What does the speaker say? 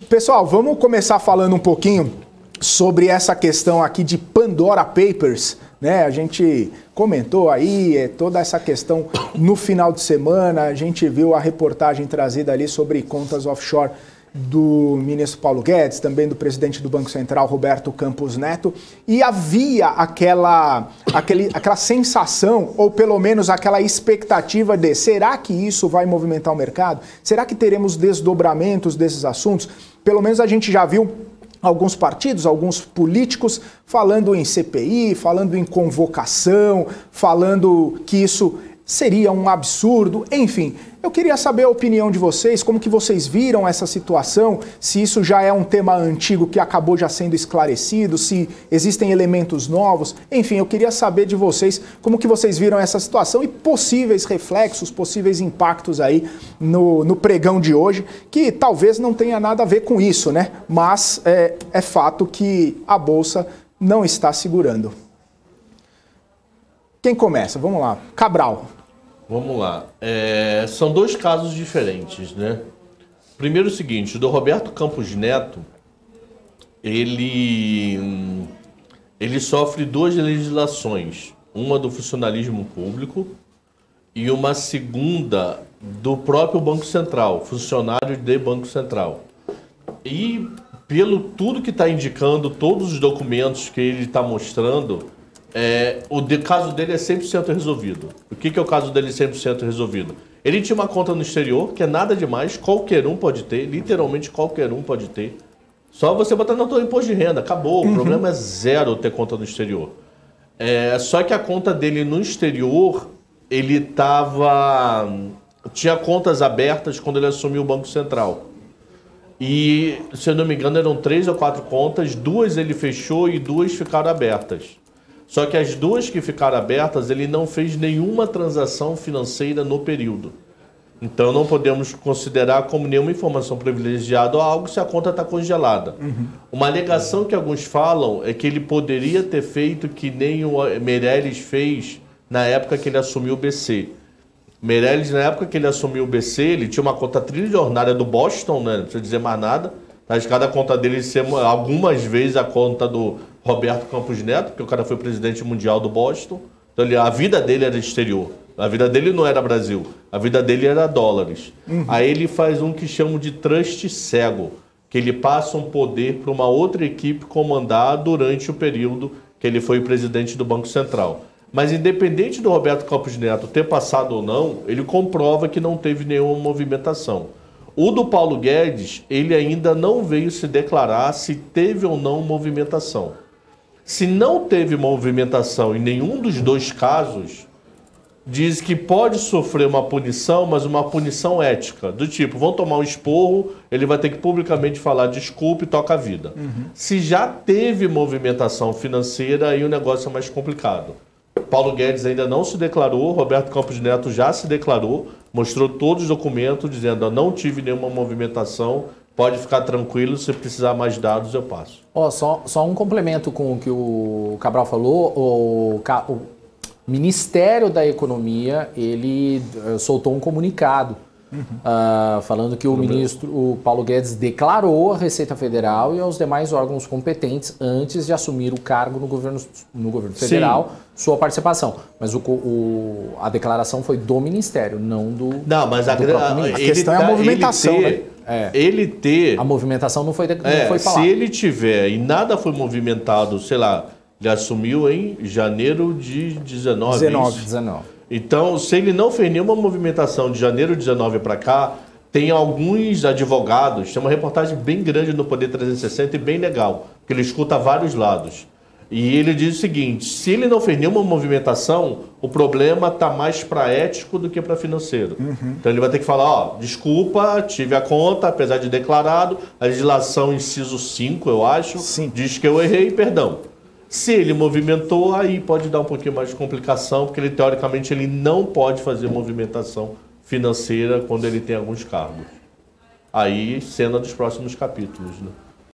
Pessoal, vamos começar falando um pouquinho sobre essa questão aqui de Pandora Papers, né? A gente comentou aí toda essa questão no final de semana, a gente viu a reportagem trazida ali sobre contas offshore do ministro Paulo Guedes, também do presidente do Banco Central, Roberto Campos Neto, e havia aquela sensação, ou pelo menos aquela expectativa de, será que isso vai movimentar o mercado? Será que teremos desdobramentos desses assuntos? Pelo menos a gente já viu alguns partidos, alguns políticos falando em CPI, falando em convocação, falando que isso seria um absurdo, enfim. Eu queria saber a opinião de vocês, como que vocês viram essa situação, se isso já é um tema antigo que acabou já sendo esclarecido, se existem elementos novos, enfim, eu queria saber de vocês como que vocês viram essa situação e possíveis reflexos, possíveis impactos aí no pregão de hoje, que talvez não tenha nada a ver com isso, né? Mas é fato que a Bolsa não está segurando. Quem começa? Vamos lá. Cabral. Vamos lá. São dois casos diferentes, né? Primeiro o seguinte, o do Roberto Campos Neto, ele sofre duas legislações. Uma do funcionalismo público e uma segunda do próprio Banco Central, funcionário de Banco Central. E pelo tudo que está indicando, todos os documentos que ele está mostrando, o caso dele é 100% resolvido. O que é o caso dele 100% resolvido? Ele tinha uma conta no exterior, que é nada demais, qualquer um pode ter, literalmente qualquer um pode ter. Só você botar no teu imposto de renda, acabou, o problema é zero ter conta no exterior. Só que a conta dele no exterior, ele tinha contas abertas quando ele assumiu o Banco Central. E, se eu não me engano, eram 3 ou 4 contas, 2 ele fechou e 2 ficaram abertas. Só que as 2 que ficaram abertas, ele não fez nenhuma transação financeira no período. Então não podemos considerar como nenhuma informação privilegiada ou algo se a conta está congelada. Uma alegação que alguns falam é que ele poderia ter feito que nem o Meirelles fez na época que ele assumiu o BC. Meirelles, na época que ele assumiu o BC, ele tinha uma conta trilionária do Boston, né? Não precisa dizer mais nada. Mas cada conta dele ser algumas vezes a conta do Roberto Campos Neto, porque o cara foi presidente mundial do Boston. Então a vida dele era exterior. A vida dele não era Brasil. A vida dele era dólares. Aí ele faz um que chamam de trust cego, que ele passa um poder para uma outra equipe comandar durante o período que ele foi presidente do Banco Central. Mas independente do Roberto Campos Neto ter passado ou não, ele comprova que não teve nenhuma movimentação. O do Paulo Guedes, ele ainda não veio se declarar se teve ou não movimentação. Se não teve movimentação em nenhum dos dois casos, diz que pode sofrer uma punição, mas uma punição ética. Do tipo, vão tomar um esporro, ele vai ter que publicamente falar desculpe e toca a vida. Se já teve movimentação financeira, aí o negócio é mais complicado. Paulo Guedes ainda não se declarou, Roberto Campos Neto já se declarou, mostrou todos os documentos dizendo, não tive nenhuma movimentação, pode ficar tranquilo, se precisar mais dados eu passo. Só um complemento com o que o Cabral falou, o Ministério da Economia, ele soltou um comunicado falando que o Paulo Guedes declarou à Receita Federal e aos demais órgãos competentes antes de assumir o cargo no governo federal, sua participação. Mas a declaração foi do Ministério, não do mas a questão é a movimentação, A movimentação não foi falada. Se ele tiver e nada foi movimentado, sei lá, ele assumiu em janeiro de 19. Então, se ele não fez nenhuma movimentação de janeiro de 19 para cá, tem alguns advogados, tem uma reportagem bem grande no Poder 360 e bem legal, porque ele escuta vários lados. E ele diz o seguinte, se ele não fez nenhuma movimentação, o problema está mais para ético do que para financeiro. Então ele vai ter que falar, desculpa, tive a conta, apesar de declarado, a legislação inciso 5, eu acho, diz que eu errei, perdão. Se ele movimentou, aí pode dar um pouquinho mais de complicação, porque ele, teoricamente, ele não pode fazer movimentação financeira quando ele tem alguns cargos. Aí, cena dos próximos capítulos, né?